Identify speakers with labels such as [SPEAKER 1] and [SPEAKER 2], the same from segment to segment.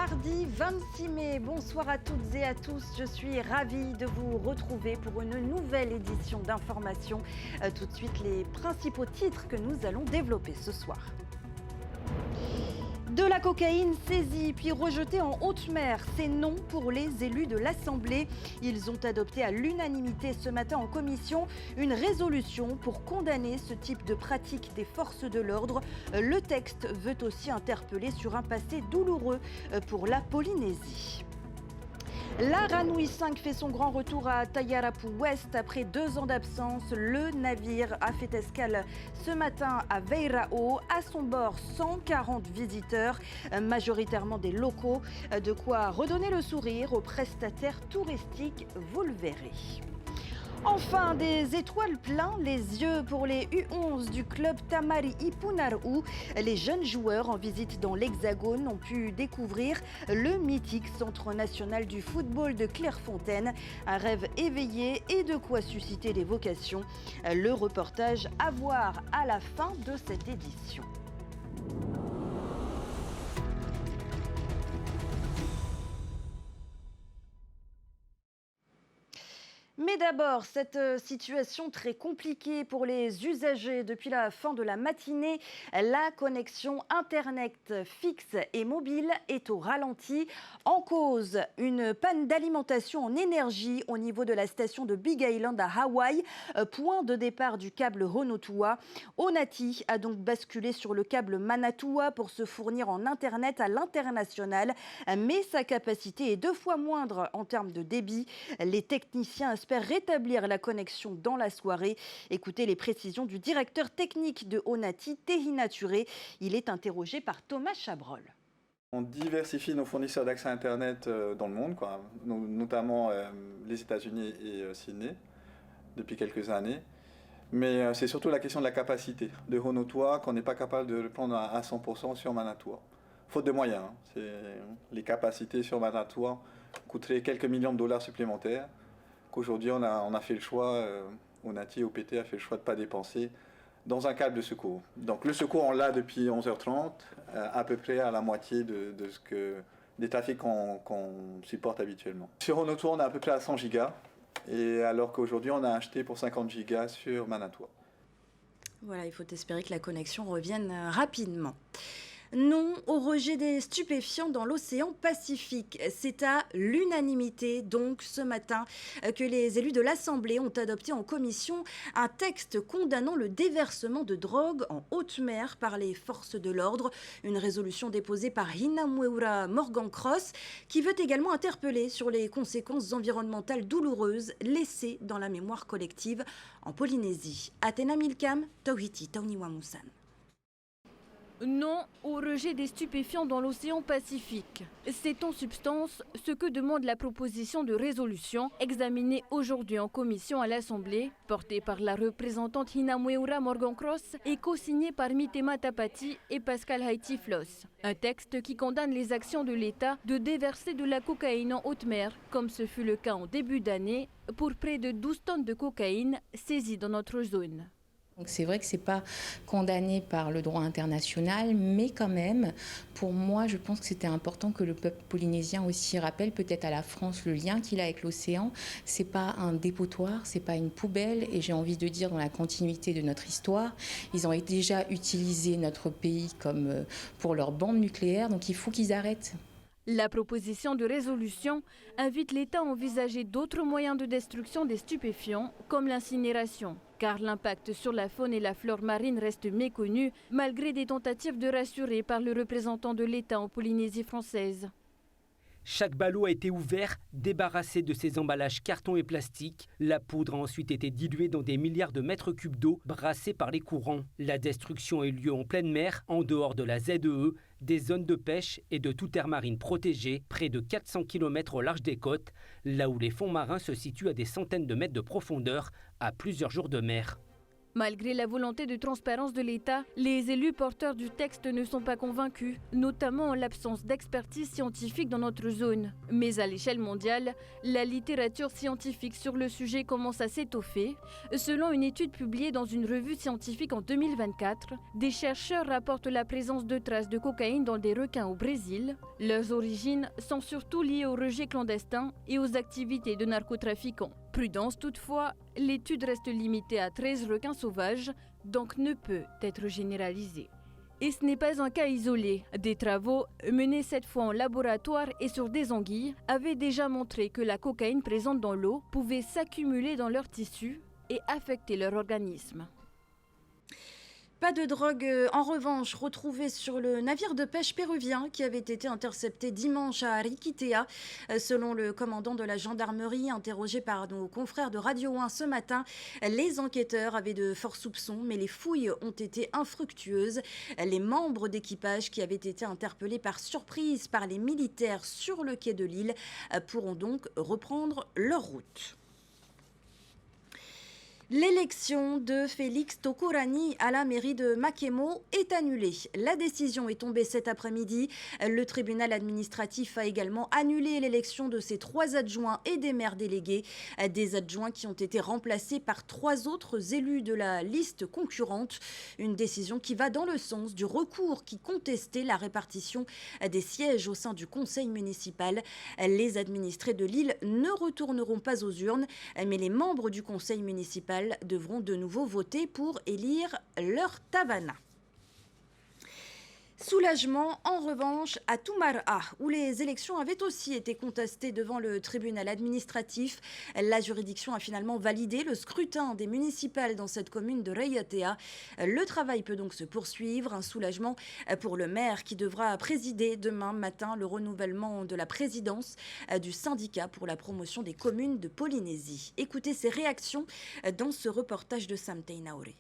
[SPEAKER 1] Mardi 26 mai, bonsoir à toutes et à tous. Je suis ravie de vous retrouver pour une nouvelle édition d'Information. Tout de suite, les principaux titres que nous allons développer ce soir. De la cocaïne saisie puis rejetée en haute mer, c'est non pour les élus de l'Assemblée. Ils ont adopté à l'unanimité ce matin en commission une résolution pour condamner ce type de pratique des forces de l'ordre. Le texte veut aussi interpeller sur un passé douloureux pour la Polynésie. La Ranui 5 fait son grand retour à Tayarapu Ouest après 2 ans d'absence. Le navire a fait escale ce matin à Veirao. À son bord, 140 visiteurs, majoritairement des locaux. De quoi redonner le sourire aux prestataires touristiques, vous le verrez. Enfin, des étoiles plein les yeux pour les U11 du club Tamari Ipunaru. Les jeunes joueurs en visite dans l'Hexagone ont pu découvrir le mythique Centre national du football de Clairefontaine. Un rêve éveillé et de quoi susciter des vocations. Le reportage à voir à la fin de cette édition. Mais d'abord, cette situation très compliquée pour les usagers depuis la fin de la matinée. La connexion Internet fixe et mobile est au ralenti. En cause, une panne d'alimentation en énergie au niveau de la station de Big Island à Hawaï, point de départ du câble Honotua. Onati a donc basculé sur le câble Manatua pour se fournir en Internet à l'international. Mais sa capacité est 2 fois moindre en termes de débit. Les techniciens espèrent rétablir la connexion dans la soirée. Écoutez les précisions du directeur technique de Onati, Tehina Turé. Il est interrogé par Thomas Chabrol.
[SPEAKER 2] On diversifie nos fournisseurs d'accès Internet dans le monde, notamment les États-Unis et Sydney, depuis quelques années. Mais c'est surtout la question de la capacité de Honotua qu'on n'est pas capable de le prendre à 100% sur Manatua. Faute de moyens. Les capacités sur Manatua coûteraient quelques millions de dollars supplémentaires. Qu'aujourd'hui, on a fait le choix, Onati et OPT a fait le choix de ne pas dépenser dans un câble de secours. Donc le secours, on l'a depuis 11h30, à peu près à la moitié des trafics qu'on supporte habituellement. Sur Honotua, on est à peu près à 100 gigas, et alors qu'aujourd'hui, on a acheté pour 50 gigas sur Manatua.
[SPEAKER 1] Voilà, il faut espérer que la connexion revienne rapidement. Non au rejet des stupéfiants dans l'océan Pacifique. C'est à l'unanimité, donc, ce matin, que les élus de l'Assemblée ont adopté en commission un texte condamnant le déversement de drogue en haute mer par les forces de l'ordre. Une résolution déposée par Hinamweura Morgan-Cross qui veut également interpeller sur les conséquences environnementales douloureuses laissées dans la mémoire collective en Polynésie. Athéna Milkam, Tauhiti Tauniwamusan.
[SPEAKER 3] Non au rejet des stupéfiants dans l'océan Pacifique. C'est en substance ce que demande la proposition de résolution examinée aujourd'hui en commission à l'Assemblée, portée par la représentante Hinamweura Morgan-Cross et co-signée par Mitema Tapati et Pascal Haïti-Floss. Un texte qui condamne les actions de l'État de déverser de la cocaïne en haute mer, comme ce fut le cas en début d'année, pour près de 12 tonnes de cocaïne saisies dans notre zone.
[SPEAKER 4] Donc c'est vrai que ce n'est pas condamné par le droit international, mais quand même, pour moi, je pense que c'était important que le peuple polynésien aussi rappelle peut-être à la France le lien qu'il a avec l'océan. Ce n'est pas un dépotoir, ce n'est pas une poubelle, et j'ai envie de dire dans la continuité de notre histoire, ils ont déjà utilisé notre pays comme pour leur bombe nucléaire, donc il faut qu'ils arrêtent.
[SPEAKER 3] La proposition de résolution invite l'État à envisager d'autres moyens de destruction des stupéfiants, comme l'incinération. Car l'impact sur la faune et la flore marine reste méconnu, malgré des tentatives de rassurer par le représentant de l'État en Polynésie française.
[SPEAKER 5] Chaque ballot a été ouvert, débarrassé de ses emballages carton et plastique. La poudre a ensuite été diluée dans des milliards de mètres cubes d'eau brassés par les courants. La destruction a eu lieu en pleine mer, en dehors de la ZEE, des zones de pêche et de toute aire marine protégée, près de 400 km au large des côtes, là où les fonds marins se situent à des centaines de mètres de profondeur, à plusieurs jours de mer.
[SPEAKER 3] Malgré la volonté de transparence de l'État, les élus porteurs du texte ne sont pas convaincus, notamment en l'absence d'expertise scientifique dans notre zone. Mais à l'échelle mondiale, la littérature scientifique sur le sujet commence à s'étoffer. Selon une étude publiée dans une revue scientifique en 2024, des chercheurs rapportent la présence de traces de cocaïne dans des requins au Brésil. Leurs origines sont surtout liées au rejet clandestin et aux activités de narcotrafiquants. Prudence toutefois, l'étude reste limitée à 13 requins sauvages, donc ne peut être généralisée. Et ce n'est pas un cas isolé. Des travaux, menés cette fois en laboratoire et sur des anguilles, avaient déjà montré que la cocaïne présente dans l'eau pouvait s'accumuler dans leurs tissus et affecter leur organisme.
[SPEAKER 1] Pas de drogue, en revanche, retrouvée sur le navire de pêche péruvien qui avait été intercepté dimanche à Riquitea. Selon le commandant de la gendarmerie, interrogé par nos confrères de Radio 1 ce matin, les enquêteurs avaient de forts soupçons, mais les fouilles ont été infructueuses. Les membres d'équipage qui avaient été interpellés par surprise par les militaires sur le quai de l'île pourront donc reprendre leur route. L'élection de Félix Tokorani à la mairie de Makemo est annulée. La décision est tombée cet après-midi. Le tribunal administratif a également annulé l'élection de ses 3 adjoints et des maires délégués. Des adjoints qui ont été remplacés par 3 autres élus de la liste concurrente. Une décision qui va dans le sens du recours qui contestait la répartition des sièges au sein du conseil municipal. Les administrés de l'île ne retourneront pas aux urnes, mais les membres du conseil municipal devront de nouveau voter pour élire leur Tavana. Soulagement, en revanche, à Tumar'a, où les élections avaient aussi été contestées devant le tribunal administratif. La juridiction a finalement validé le scrutin des municipales dans cette commune de Rayatea. Le travail peut donc se poursuivre. Un soulagement pour le maire qui devra présider demain matin le renouvellement de la présidence du syndicat pour la promotion des communes de Polynésie. Écoutez ses réactions dans ce reportage de Sam Teinaore.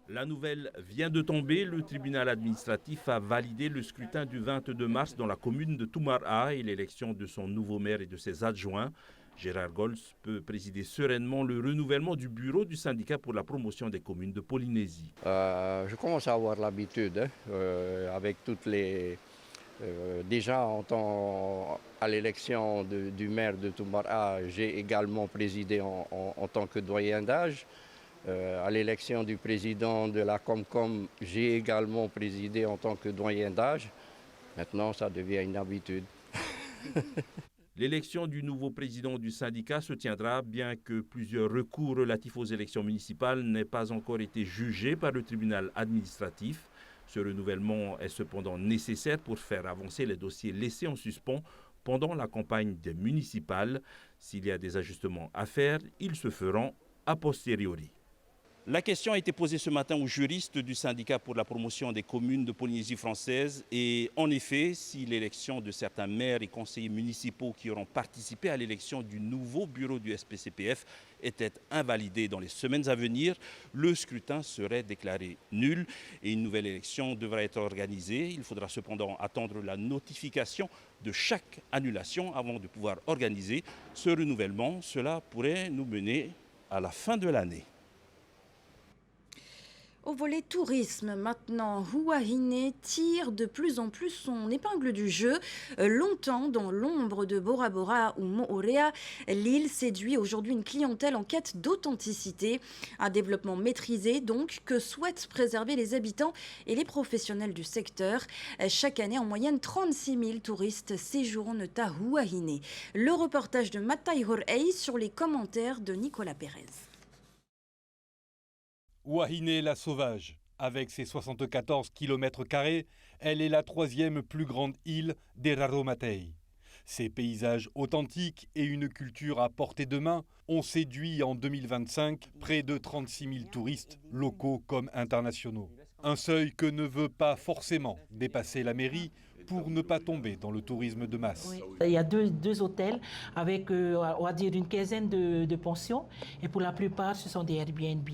[SPEAKER 6] La nouvelle vient de tomber. Le tribunal administratif a validé le scrutin du 22 mars dans la commune de Tumar'a et l'élection de son nouveau maire et de ses adjoints. Gérard Gols peut présider sereinement le renouvellement du bureau du syndicat pour la promotion des communes de Polynésie.
[SPEAKER 7] Je commence à avoir l'habitude avec toutes les... déjà à l'élection du maire de Tumar'a, j'ai également présidé en tant que doyen d'âge. À l'élection du président de la Comcom, j'ai également présidé en tant que doyen d'âge. Maintenant, ça devient une habitude.
[SPEAKER 6] L'élection du nouveau président du syndicat se tiendra bien que plusieurs recours relatifs aux élections municipales n'aient pas encore été jugés par le tribunal administratif. Ce renouvellement est cependant nécessaire pour faire avancer les dossiers laissés en suspens pendant la campagne des municipales. S'il y a des ajustements à faire, ils se feront a posteriori. La question a été posée ce matin aux juristes du syndicat pour la promotion des communes de Polynésie française et en effet, si l'élection de certains maires et conseillers municipaux qui auront participé à l'élection du nouveau bureau du SPCPF était invalidée dans les semaines à venir, le scrutin serait déclaré nul et une nouvelle élection devra être organisée. Il faudra cependant attendre la notification de chaque annulation avant de pouvoir organiser ce renouvellement. Cela pourrait nous mener à la fin de l'année.
[SPEAKER 1] Au volet tourisme, maintenant, Huahine tire de plus en plus son épingle du jeu. Longtemps dans l'ombre de Bora Bora ou Moorea, l'île séduit aujourd'hui une clientèle en quête d'authenticité. Un développement maîtrisé, donc, que souhaitent préserver les habitants et les professionnels du secteur. Chaque année, en moyenne, 36 000 touristes séjournent à Huahine. Le reportage de Matai Horei sur les commentaires de Nicolas Pérez.
[SPEAKER 8] Huahine la sauvage. Avec ses 74 km², elle est la 3e plus grande île des Raromatei. Ses paysages authentiques et une culture à portée de main ont séduit en 2025 près de 36 000 touristes, locaux comme internationaux. Un seuil que ne veut pas forcément dépasser la mairie pour ne pas tomber dans le tourisme de masse.
[SPEAKER 9] Oui. Il y a deux hôtels avec on va dire une quinzaine de pensions et pour la plupart ce sont des Airbnb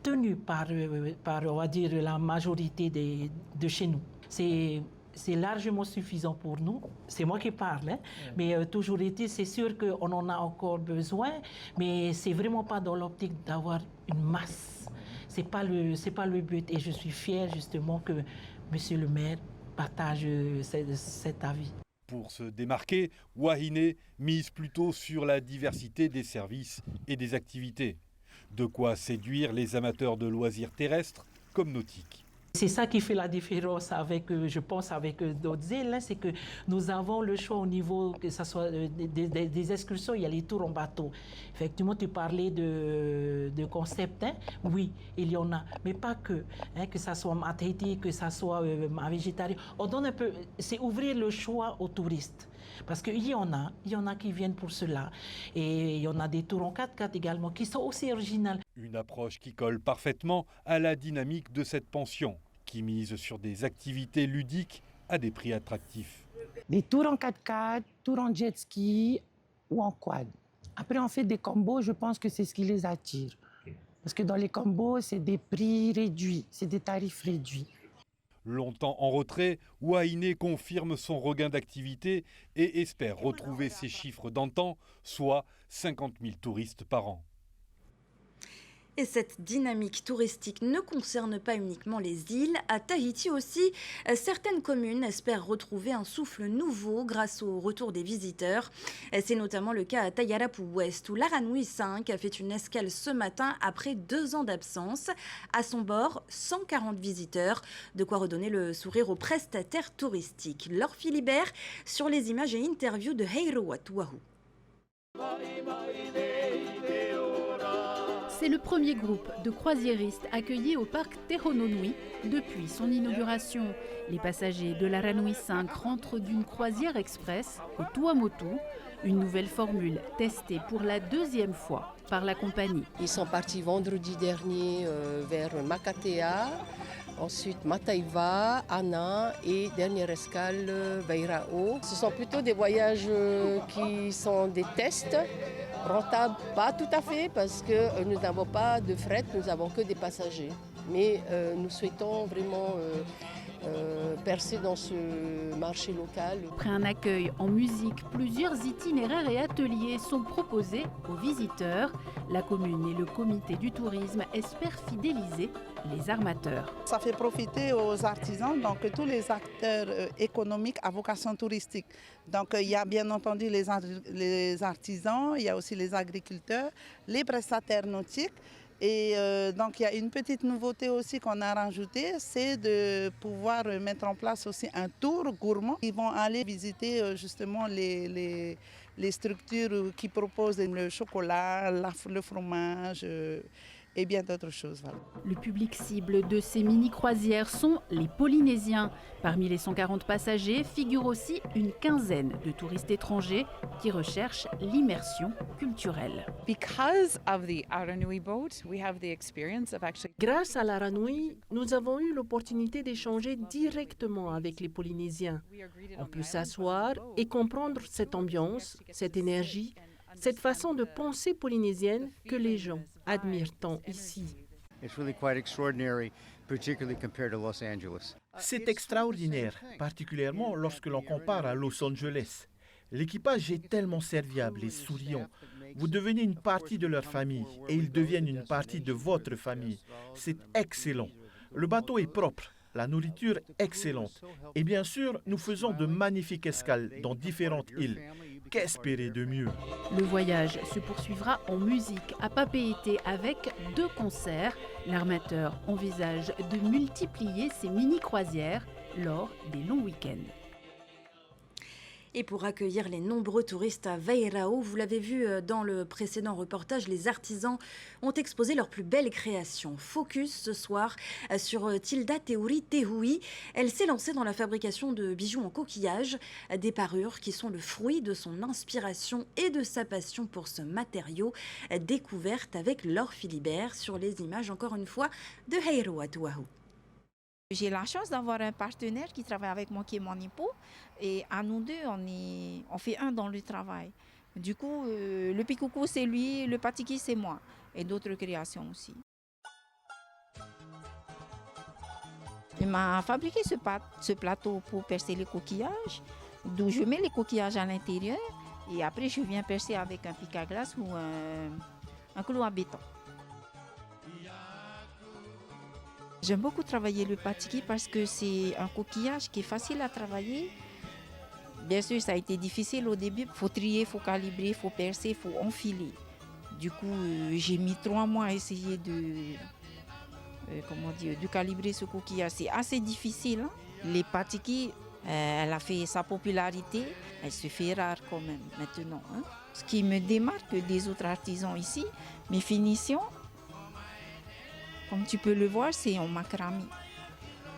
[SPEAKER 9] tenus par on va dire, la majorité de chez nous. C'est c'est largement suffisant pour nous. C'est moi qui parle, hein. Mais toujours est-il, c'est sûr qu'on en a encore besoin, mais c'est vraiment pas dans l'optique d'avoir une masse. C'est pas le but. Et je suis fière justement que Monsieur le maire partage cet avis.
[SPEAKER 8] Pour se démarquer, Wahine mise plutôt sur la diversité des services et des activités. De quoi séduire les amateurs de loisirs terrestres comme nautiques.
[SPEAKER 9] C'est ça qui fait la différence avec, je pense, avec d'autres îles, hein, c'est que nous avons le choix au niveau, que ce soit des excursions, il y a les tours en bateau. Effectivement, tu parlais de concept, hein. Oui, il y en a, mais pas que, hein, que ce soit à Tahiti, que ce soit à végétarien. On donne un peu, c'est ouvrir le choix aux touristes. Parce qu'il y en a qui viennent pour cela. Et il y en a des tours en 4x4 également qui sont aussi originales.
[SPEAKER 8] Une approche qui colle parfaitement à la dynamique de cette pension, qui mise sur des activités ludiques à des prix attractifs.
[SPEAKER 10] Des tours en 4x4, tours en jet ski ou en quad. Après, on fait des combos, je pense que c'est ce qui les attire. Parce que dans les combos, c'est des prix réduits, c'est des tarifs réduits.
[SPEAKER 8] Longtemps en retrait, Wahine confirme son regain d'activité et espère retrouver ses chiffres d'antan, soit 50 000 touristes par an.
[SPEAKER 1] Et cette dynamique touristique ne concerne pas uniquement les îles. À Tahiti aussi, certaines communes espèrent retrouver un souffle nouveau grâce au retour des visiteurs. C'est notamment le cas à Tayarapu Ouest, où l'Aranui 5 a fait une escale ce matin après 2 ans d'absence. À son bord, 140 visiteurs, de quoi redonner le sourire aux prestataires touristiques. Laure Philibert sur les images et interviews de Heiroa Tuahu.
[SPEAKER 11] C'est le premier groupe de croisiéristes accueillis au parc Tehononui depuis son inauguration. Les passagers de l'Aranui 5 rentrent d'une croisière express au Tuamotu, une nouvelle formule testée pour la 2e fois par la compagnie.
[SPEAKER 12] Ils sont partis vendredi dernier vers Makatea, ensuite Mataiva, Ana et dernière escale Vairao. Ce sont plutôt des voyages qui sont des tests. Rentable, pas tout à fait, parce que nous n'avons pas de fret, nous n'avons que des passagers. Mais nous souhaitons vraiment percer dans ce marché local.
[SPEAKER 11] Après un accueil en musique, plusieurs itinéraires et ateliers sont proposés aux visiteurs. La commune et le comité du tourisme espèrent fidéliser les armateurs.
[SPEAKER 13] Ça fait profiter aux artisans, donc tous les acteurs économiques à vocation touristique. Donc il y a bien entendu les artisans, il y a aussi les agriculteurs, les prestataires nautiques. Et donc il y a une petite nouveauté aussi qu'on a rajoutée, c'est de pouvoir mettre en place aussi un tour gourmand. Ils vont aller visiter justement les structures qui proposent le chocolat, le fromage et bien d'autres choses. Voilà.
[SPEAKER 11] Le public cible de ces mini-croisières sont les Polynésiens. Parmi les 140 passagers figure aussi une quinzaine de touristes étrangers qui recherchent l'immersion culturelle.
[SPEAKER 14] Grâce à l'Aranui, nous avons eu l'opportunité d'échanger directement avec les Polynésiens. On peut s'asseoir et comprendre cette ambiance, cette énergie, cette façon de penser polynésienne que les gens admirent tant ici.
[SPEAKER 15] C'est extraordinaire, particulièrement lorsque l'on compare à Los Angeles. L'équipage est tellement serviable et souriant. Vous devenez une partie de leur famille et ils deviennent une partie de votre famille. C'est excellent. Le bateau est propre. La nourriture excellente. Et bien sûr, nous faisons de magnifiques escales dans différentes îles. Qu'espérer de mieux?
[SPEAKER 11] Le voyage se poursuivra en musique à Papeete avec 2 concerts. L'armateur envisage de multiplier ses mini-croisières lors des longs week-ends.
[SPEAKER 1] Et pour accueillir les nombreux touristes à Vairao, vous l'avez vu dans le précédent reportage, les artisans ont exposé leurs plus belles créations. Focus ce soir sur Tilda Teuri Tehui. Elle s'est lancée dans la fabrication de bijoux en coquillage, des parures qui sont le fruit de son inspiration et de sa passion pour ce matériau. Découverte avec Laure Philibert sur les images, encore une fois, de Heiroa Tuahu.
[SPEAKER 16] J'ai la chance d'avoir un partenaire qui travaille avec moi, qui est mon époux. Et à nous deux, on fait un dans le travail. Du coup, le picoucou, c'est lui, le patiki, c'est moi. Et d'autres créations aussi. Il m'a fabriqué ce plateau pour percer les coquillages, d'où je mets les coquillages à l'intérieur et après je viens percer avec un pic à glace ou un clou à béton. J'aime beaucoup travailler le patiki parce que c'est un coquillage qui est facile à travailler. Bien sûr, ça a été difficile au début. Il faut trier, il faut calibrer, il faut percer, il faut enfiler. Du coup, j'ai mis 3 mois à essayer de calibrer ce coquillage. C'est assez difficile. Hein? Les patiki, elle a fait sa popularité. Elle se fait rare quand même maintenant. Hein? Ce qui me démarque des autres artisans ici, mes finitions, comme tu peux le voir, c'est en macramé.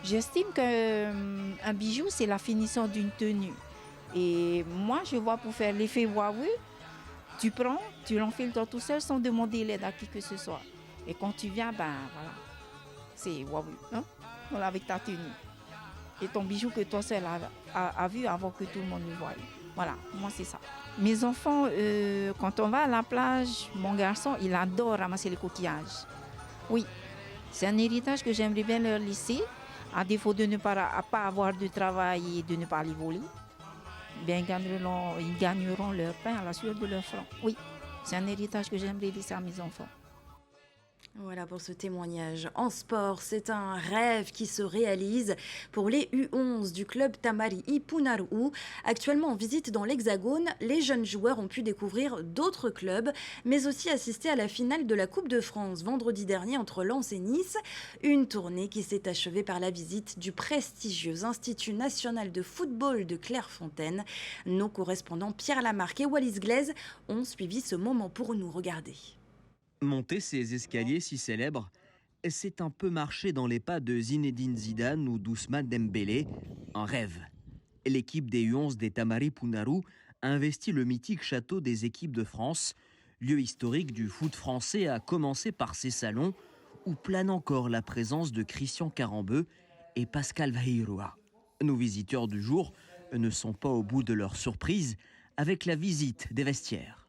[SPEAKER 16] J'estime qu'un bijou, c'est la finition d'une tenue. Et moi, je vois pour faire l'effet waouh, tu prends, tu l'enfiles toi tout seul sans demander l'aide à qui que ce soit. Et quand tu viens, ben voilà, c'est waouh, hein? Voilà, avec ta tenue. Et ton bijou que toi seul as vu avant que tout le monde le voie. Voilà, moi c'est ça. Mes enfants, quand on va à la plage, mon garçon, il adore ramasser les coquillages. Oui. C'est un héritage que j'aimerais bien leur laisser, à défaut de ne pas avoir de travail et de ne pas les voler. Bien, ils gagneront leur pain à la sueur de leur front. Oui, c'est un héritage que j'aimerais laisser à mes enfants.
[SPEAKER 1] Voilà pour ce témoignage. En sport, c'est un rêve qui se réalise pour les U11 du club Tamari Punaru. Actuellement en visite dans l'Hexagone, les jeunes joueurs ont pu découvrir d'autres clubs, mais aussi assister à la finale de la Coupe de France vendredi dernier entre Lens et Nice. Une tournée qui s'est achevée par la visite du prestigieux Institut national de football de Clairefontaine. Nos correspondants Pierre Lamarque et Wallis Glaise ont suivi ce moment pour nous regarder.
[SPEAKER 17] Monter ces escaliers si célèbres, c'est un peu marcher dans les pas de Zinedine Zidane ou d'Ousmane Dembélé, un rêve. L'équipe des U11 des Tamari Punaru a investi le mythique château des équipes de France, lieu historique du foot français, à commencer par ses salons où plane encore la présence de Christian Carambeu et Pascal Vahirua. Nos visiteurs du jour ne sont pas au bout de leur surprise avec la visite des vestiaires.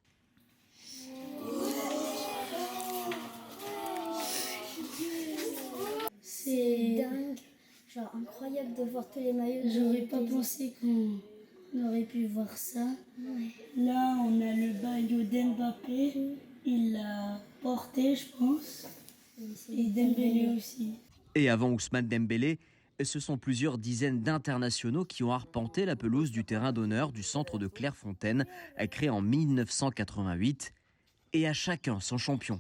[SPEAKER 18] C'est dingue, genre incroyable de voir tous les maillots. J'aurais pas pensé qu'on aurait pu voir ça. Ouais. Là, on a le maillot d'Mbappé, il l'a porté, je pense, et Dembélé aussi.
[SPEAKER 17] Et avant Ousmane Dembélé, ce sont plusieurs dizaines d'internationaux qui ont arpenté la pelouse du terrain d'honneur du centre de Clairefontaine, créé en 1988, et à chacun son champion.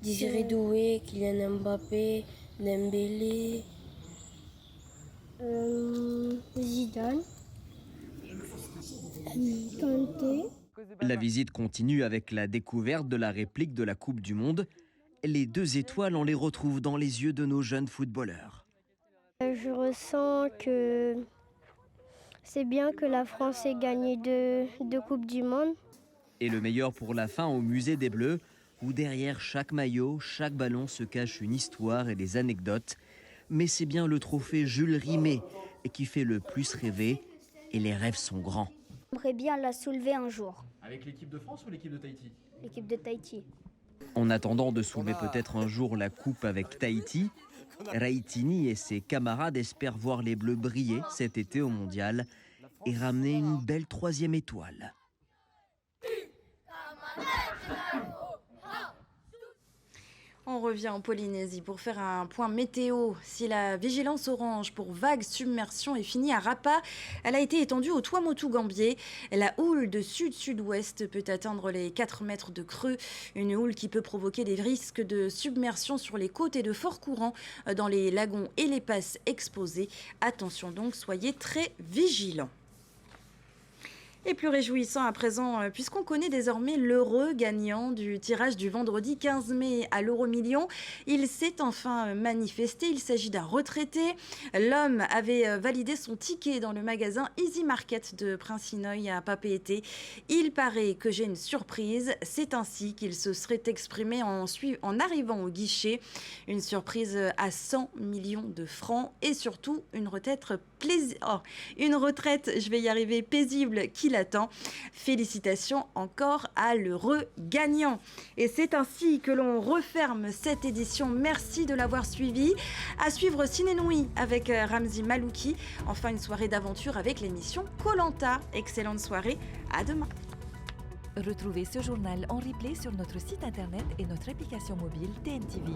[SPEAKER 18] Désiré Doué, Kylian Mbappé, Dembélé, Zidane, Kanté.
[SPEAKER 17] La visite continue avec la découverte de la réplique de la Coupe du Monde. Les 2 étoiles, on les retrouve dans les yeux de nos jeunes footballeurs.
[SPEAKER 18] Je ressens que c'est bien que la France ait gagné 2 Coupes du Monde.
[SPEAKER 17] Et le meilleur pour la fin au musée des Bleus, où derrière chaque maillot, chaque ballon se cache une histoire et des anecdotes. Mais c'est bien le trophée Jules Rimet qui fait le plus rêver, et les rêves sont grands.
[SPEAKER 18] J'aimerais bien la soulever un jour.
[SPEAKER 19] Avec l'équipe de France ou l'équipe de Tahiti?
[SPEAKER 18] L'équipe de Tahiti.
[SPEAKER 17] En attendant de soulever peut-être un jour la coupe avec Tahiti, Raitini et ses camarades espèrent voir les Bleus briller cet été au Mondial et ramener une belle 3e étoile.
[SPEAKER 1] On revient en Polynésie pour faire un point météo. Si la vigilance orange pour vagues submersion est finie à Rapa, elle a été étendue au Tuamotu-Gambier. La houle de sud-sud-ouest peut atteindre les 4 mètres de creux. Une houle qui peut provoquer des risques de submersion sur les côtes et de forts courants dans les lagons et les passes exposées. Attention donc, soyez très vigilants. Et plus réjouissant à présent, puisqu'on connaît désormais l'heureux gagnant du tirage du vendredi 15 mai à l'euro-million. Il s'est enfin manifesté, il s'agit d'un retraité. L'homme avait validé son ticket dans le magasin Easy Market de Prince-Hinoï à Papeete. Il paraît que j'ai une surprise, c'est ainsi qu'il se serait exprimé en arrivant au guichet. Une surprise à 100 millions de francs et surtout une retraite paisible qu'il il attend. Félicitations encore à l'heureux gagnant. Et c'est ainsi que l'on referme cette édition. Merci de l'avoir suivi. À suivre Ciné Nuit avec Ramzi Malouki. Enfin, une soirée d'aventure avec l'émission Koh-Lanta. Excellente soirée. À demain.
[SPEAKER 20] Retrouvez ce journal en replay sur notre site internet et notre application mobile TNTV.